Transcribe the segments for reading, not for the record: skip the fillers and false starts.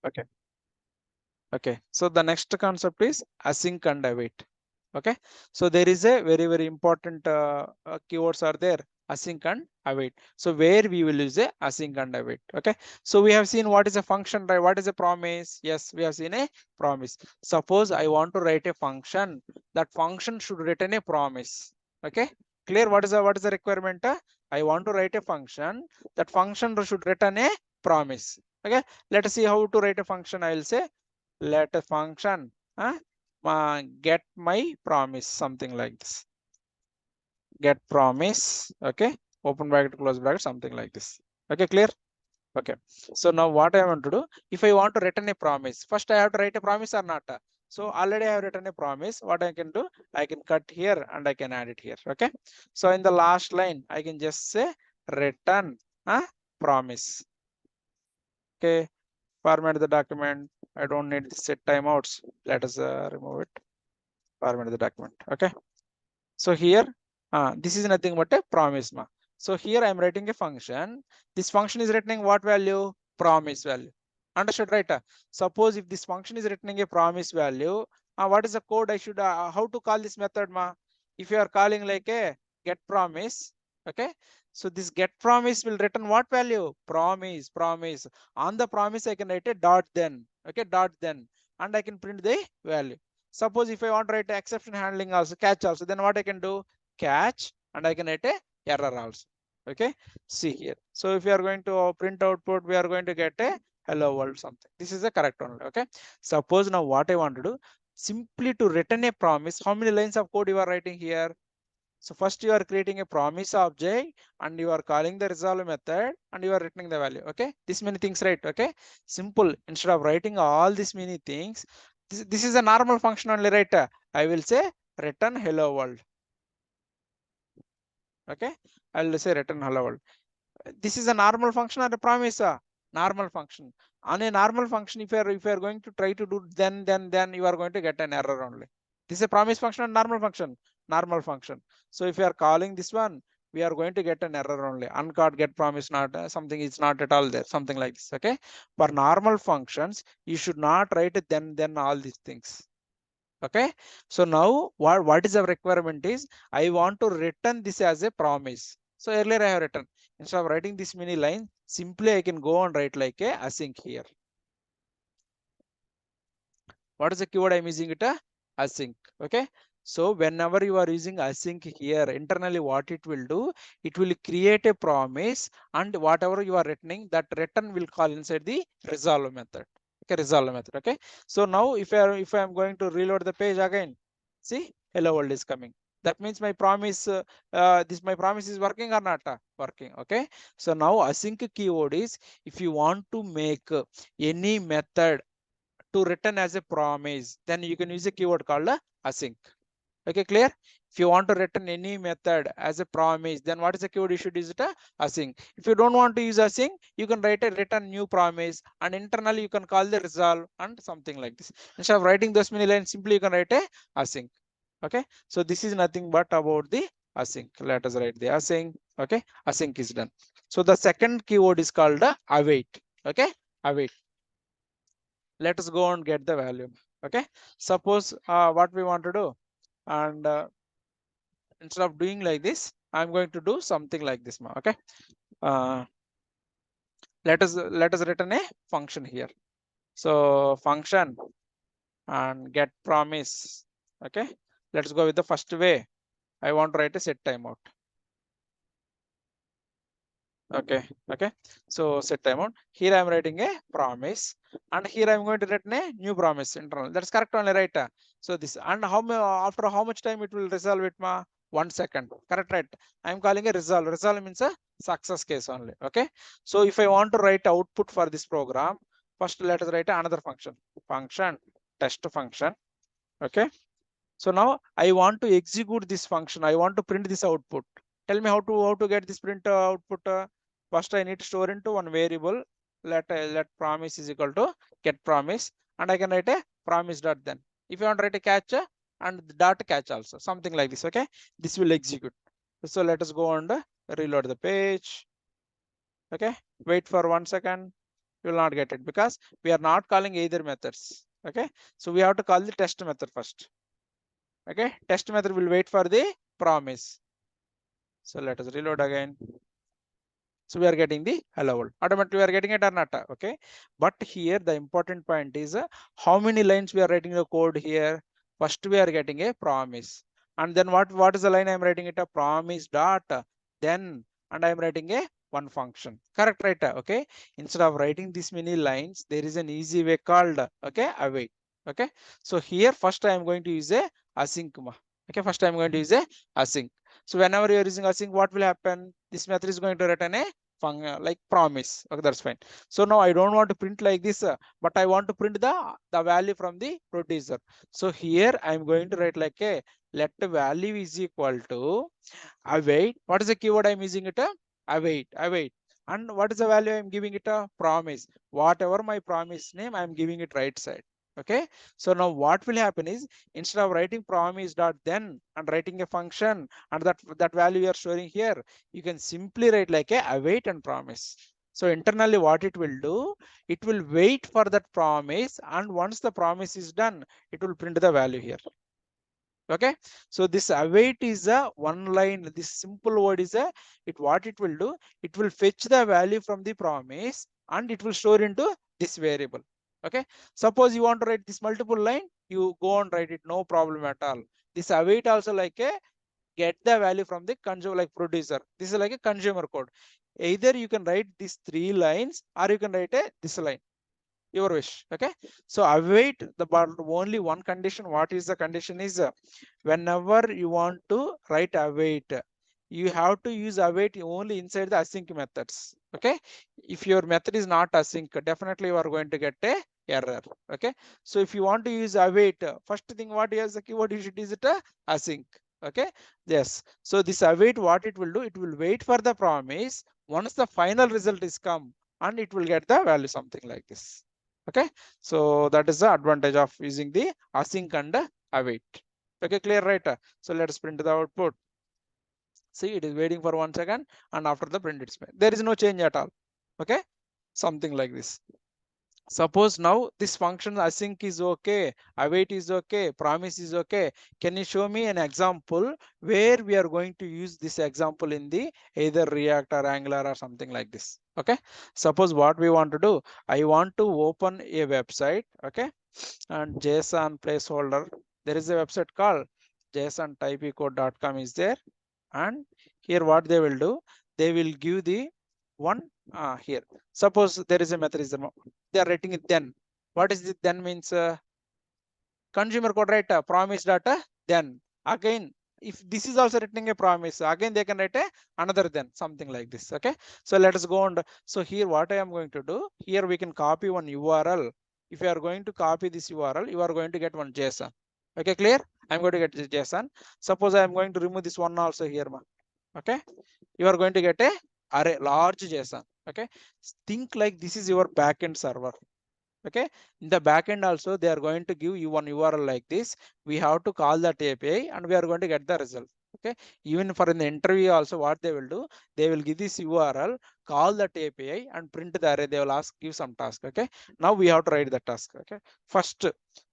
Okay. Okay. So the next concept is async and await. Okay. So there is a very, very important keywords are there, async and await. So where we will use a async and await. Okay. So we have seen what is a function, right? What is a promise? Yes, we have seen a promise. Suppose I want to write a function. That function should return a promise. Okay. Clear? What is the requirement? I want to write a function. That function should return a promise. Okay. Let us see how to write a function. I will say let a function get my promise, something like this. Get promise. Okay. Open bracket, close bracket, something like this. Okay, clear? Okay. So now what I want to do, if I want to return a promise, first I have to write a promise or not. So already I have written a promise. What I can do, I can cut here and I can add it here. Okay. So in the last line, I can just say return promise. Okay. Format the document. I don't need the set timeouts. Let us remove it. Format the document. Okay. So here, this is nothing but a promise. So here I am writing a function. This function is returning what value? Promise value. Understood, right? Suppose if this function is returning a promise value, what is the code I should, how to call this method? If you are calling like a get promise, okay. So this get promise will return what value? Promise, promise. On the promise, I can write a dot then, okay, dot then, and I can print the value. Suppose if I want to write exception handling also, catch also, then what I can do? Catch, and I can write a error also. Okay, see here. So if we are going to print output, we are going to get a hello world something. This is the correct one. Okay. Suppose now what I want to do, simply to return a promise. How many lines of code you are writing here? So first you are creating a promise object and you are calling the resolve method and you are returning the value. Okay. This many things, right? Okay. Simple. Instead of writing all these many things, this is a normal function only, right? I will say return hello world. Okay. I will say return hello world. This is a normal function or a promise? Normal function. On a normal function, if you are going to try to do then you are going to get an error only. This is a promise function or normal function? Normal function. So if you are calling this one, we are going to get an error only. Uncaught get promise not something is not at all there. Something like this. Okay. For normal functions, you should not write it then all these things. Okay. So now what is the requirement is I want to return this as a promise. So earlier I have written, instead of writing this many lines, simply I can go and write like a async here. What is the keyword I'm using it? Async. Okay. So whenever you are using async here, internally what it will do, it will create a promise and whatever you are returning, that return will call inside the resolve method. Okay, resolve method. Okay. So now if I am going to reload the page again, see, hello world is coming. That means my promise, my promise is working or not? Working. Okay. So now async keyword is if you want to make any method to return as a promise, then you can use a keyword called async. Okay, clear? If you want to return any method as a promise, then what is the keyword you should use it? Async. If you don't want to use async, you can write a return new promise and internally you can call the resolve and something like this. Instead of writing those many lines, simply you can write a async. Okay, so this is nothing but about the async. Let us write the async. Okay, async is done. So the second keyword is called await. Okay, await. Let us go and get the value. Okay, suppose what we want to do, and instead of doing like this, I'm going to do something like this. Okay, uh, let us return a function here. So function and get promise. Okay, let's go with the first way. I want to write a set timeout. Okay, so set timeout. Here I'm writing a promise and here I'm going to return a new promise internal. That's correct only, right? So this, and after how much time it will resolve it? 1 second. Correct, right? I'm calling a resolve. Resolve means a success case only. Okay, so if I want to write output for this program, first let us write another function test function. Okay, so now I want to execute this function. I want to print this output. Tell me how to get this print output. First, I need to store into one variable. Let promise is equal to get promise, and I can write a promise dot then. If you want to write a catch and dot catch also, something like this. Okay, this will execute. So let us go and reload the page. Okay, wait for 1 second. You will not get it because we are not calling either methods. Okay, so we have to call the test method first. Okay, test method will wait for the promise. So let us reload again. So we are getting the hello world. Automatically we are getting it or not. Okay, but here the important point is how many lines we are writing the code here. First we are getting a promise, and then what is the line I am writing it? A promise dot then, and I am writing a one function. Correct, right? Okay, instead of writing this many lines, there is an easy way called okay await. Okay, so here first I am going to use a async. Okay, first I am going to use a async. So whenever you are using async, what will happen? This method is going to return a like promise. Okay, that's fine. So now I don't want to print like this, but I want to print the value from the producer. So here I'm going to write like a let the value is equal to await. What is the keyword I'm using it? Await. And what is the value I'm giving it? A promise. Whatever my promise name, I'm giving it right side. Okay. So now what will happen is instead of writing promise dot then and writing a function and that value you are storing here, you can simply write like a await and promise. So internally what it will do, it will wait for that promise, and once the promise is done, it will print the value here. Okay, so this await is a one line. This simple word is a it what it will do, it will fetch the value from the promise and it will store into this variable. Okay, suppose you want to write this multiple line, you go and write it, no problem at all. This await also like a get the value from the consumer, like producer. This is like a consumer code. Either you can write these 3 lines or you can write a this line, your wish. Okay, so await the but only one condition. What is the condition is whenever you want to write await, you have to use await only inside the async methods. Okay, if your method is not async, definitely you are going to get a error. Okay, so if you want to use await, first thing what is the keyword you should use it async. Okay, yes, so this await what it will do, it will wait for the promise. Once the final result is come, and it will get the value something like this. Okay, so that is the advantage of using the async and await. Okay, clear, right? So let's print the output. See, it is waiting for 1 second, and after the print it's made. There is no change at all. Okay, something like this. Suppose now this function async is okay, await is okay, promise is okay. Can you show me an example where we are going to use this example in the either React or Angular or something like this? Okay, suppose what we want to do, I want to open a website. Okay, and JSON placeholder. There is a website called jsontypecode.com is there, and here what they will do, they will give the one here. Suppose there is a method is they are writing it then. What is it then means? Consumer code, right? Promise data then again. If this is also writing a promise, again they can write a another then, something like this. Okay, so let us go on. So here what I am going to do, here we can copy one URL. If you are going to copy this URL, you are going to get one JSON. Okay, clear? I'm going to get this JSON. Suppose I am going to remove this one also here. Okay, you are going to get a array large JSON. Okay, think like this is your backend server. Okay, in the backend also they are going to give you one URL like this. We have to call that API and we are going to get the result. Okay, even for in the interview also what they will do, they will give this URL, call that API and print the array. They will ask you some task. Okay, now we have to write the task. Okay, first,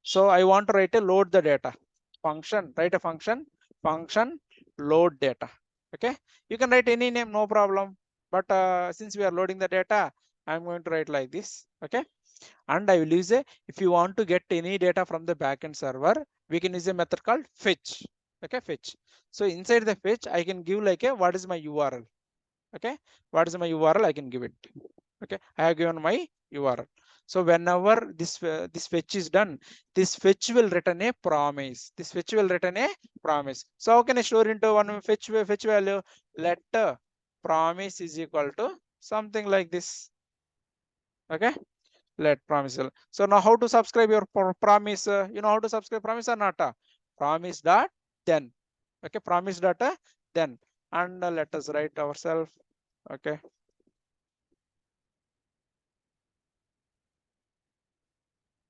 so I want to write a load the data function. Write a function load data. Okay, you can write any name, no problem, but since we are loading the data, I'm going to write like this. Okay, and I will use a, if you want to get any data from the backend server, we can use a method called fetch. Okay, fetch. So inside the fetch, I can give like a what is my URL. Okay, what is my URL? I can give it. Okay, I have given my URL. So whenever this fetch is done, this fetch will return a promise. This fetch will return a promise. So how can I store into one fetch value? Let promise is equal to something like this. Okay, let promise. So now how to subscribe your promise? You know how to subscribe promise or not? Promise dot then. Okay, promise data then, and let us write ourselves. Okay,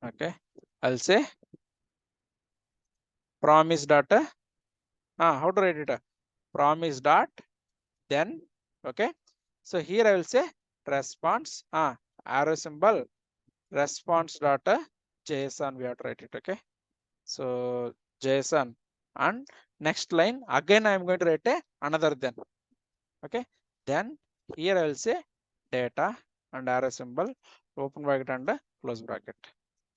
okay, I'll say promise data. How to write it? Promise dot then. Okay, so here I will say response. arrow symbol, response data JSON we have to write it. Okay, so JSON, and next line again I am going to write a another then. Okay, then here I will say data and arrow symbol, open bracket and close bracket.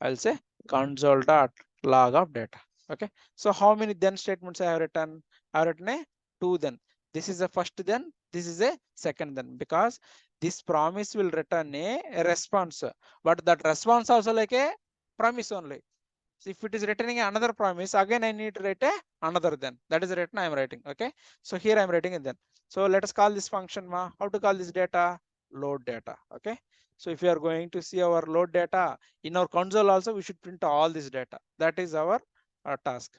I will say console dot log of data. Okay, so how many then statements I have written? I have written a two then. This is the first then, this is a second then, because this promise will return a response, but that response also like a promise only. So if it is returning another promise, again I need to write a another then. That is written I am writing. Okay, so here I am writing it then. So let us call this function ma. How to call this data? Load data. Okay, so if you are going to see our load data in our console also, we should print all this data. That is our task.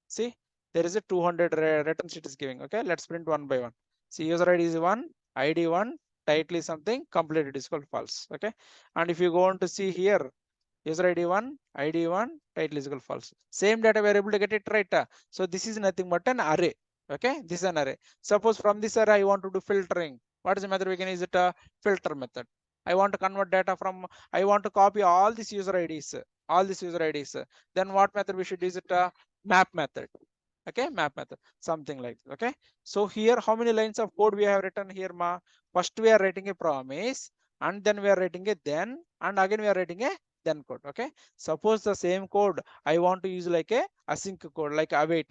See, there is a 200 return sheet is giving. Okay, let's print one by one. See, user ID is 1, ID 1, title is something, completed is called false. Okay, and if you go on to see here, user ID 1, ID 1, title is equal false. Same data we are able to get it right. So this is nothing but an array. Okay, this is an array. Suppose from this array I want to do filtering. What is the method we can use? It a filter method. I want to convert data from, I want to copy all these user IDs, all these user IDs. Then what method we should use? It a map method. Okay, map method, something like this. Okay, so here how many lines of code we have written here ma? First we are writing a promise, and then we are writing a then, and again we are writing a then code. Okay, suppose the same code I want to use like a async code, like await.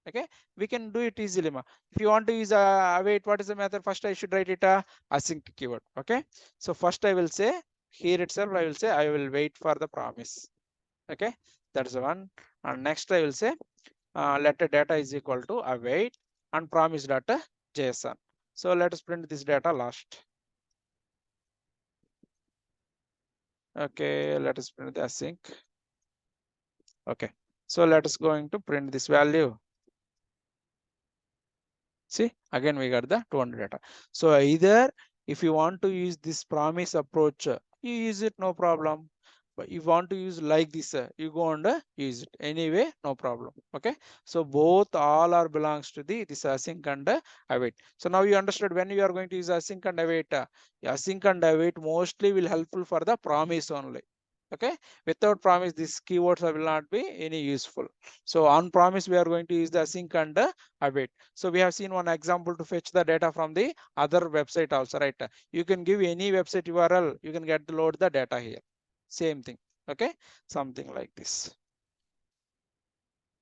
Okay, we can do it easily ma. If you want to use await, what is the method? First I should write it a async keyword. Okay, so first I will say here itself I will say I will wait for the promise. Okay, that is one. And next I will say let the data is equal to await and promise data JSON. So let us print this data last. Okay, let us print the async. Okay, so let us going to print this value. See, again we got the 200 data. So either if you want to use this promise approach, you use it, no problem. But you want to use like this, you go and use it anyway, no problem. Okay, so both all are belongs to the this async and await. So now you understood when you are going to use async and await. Async and await mostly will helpful for the promise only. Okay, without promise these keywords will not be any useful. So on promise we are going to use the async and await. So we have seen one example to fetch the data from the other website also, right? You can give any website URL, you can get to load the data here. Same thing. Okay, something like this.